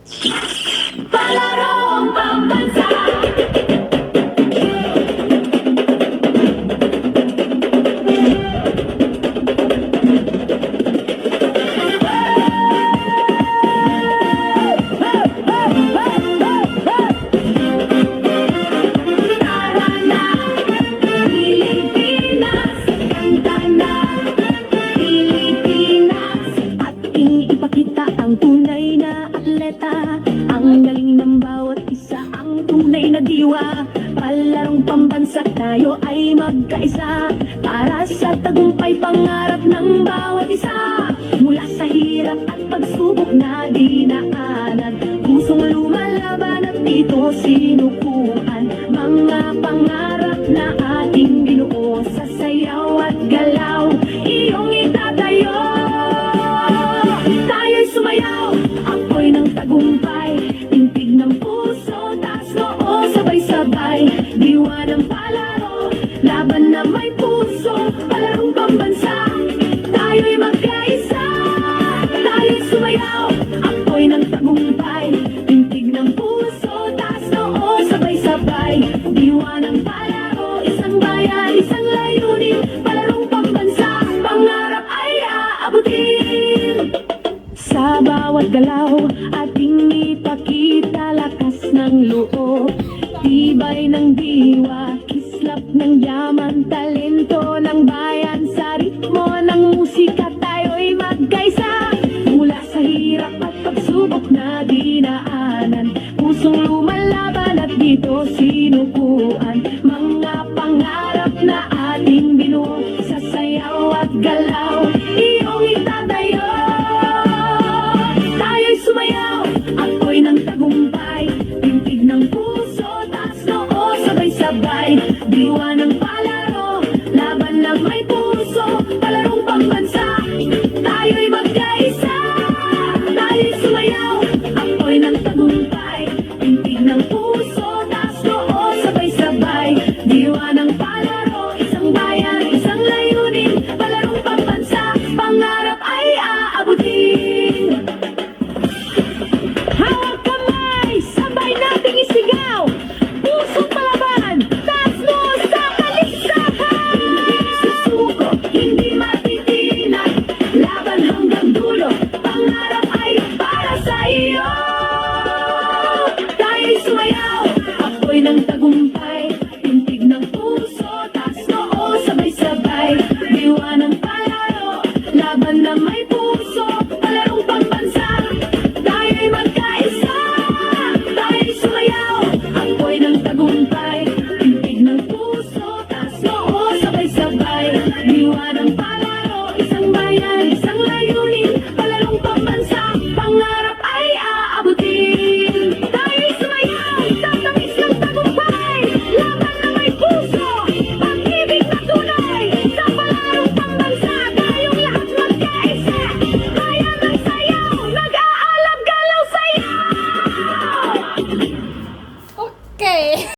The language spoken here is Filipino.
Palarong pambansa. Ang tunay na atleta, ang galing ng bawat isa, ang tunay na diwa. Palarong pambansa, tayo ay magkaisa para sa tagumpay pangarap ng bawat isa. Mula sa hirap at pagsubok na dinaanan, pusong lumalaban at dito sinukuan. Mga pangarap na ating binuo sa sayaw at galaw, iyong itatayo. Tayo'y sumayaw, apoy ng tagumpay, tintig ng puso, taas noo, sabay-sabay. Diwa ng palaro, laban na may puso, palarong pambansa, tayo'y magkaisa. Tayo'y sumayaw, apoy ng tagumpay, tintig ng puso, taas noo, sabay-sabay. Diwa ng palaro, isang bayan, isang layunin, palarong pambansa, pangarap ay aabutin. Sa bawat galaw, ating ipakita lakas ng loob, tibay ng diwa, kislap ng yaman, talento ng bayan. Sa ritmo ng musika, tayo'y magkaisa. Mula sa hirap at pagsubok na dinaanan, pusong lumalaban at dito sinukuan. Mga pangarap na ating binuo sa sayaw at galaw, iyong itatayo. Tayo'y sumayaw, apoy ng tagumpay, tintig ng puso, taas noo, sabay-sabay. Diwa ng palaro, laban na may puso, palarong pambansa, tayo'y magkaisa. Tayo'y sumayaw, apoy ng tagumpay, tintig ng puso, taas noo, sabay-sabay. Diwa ng palaro, isang bayan, isang layunin, palarong pambansa, pangarap ay aabutin. Hawak kamay, sabay nating isigaw, pusong palaban, taas mo sa kaligsahan. Susuko, hindi matitinag, laban hanggang dulo, pangarap ay para sa iyo. Tayo'y sumayaw, apoy ng tagumpay, tintig ng puso, taas noo, sabay-sabay. Diwa ng palaro, laban na may puso, palarong pambansa, tayo'y magkaisa. Tayo'y sumayaw, apoy ng tagumpay, tintig ng puso, taas noo, sabay-sabay. Diwa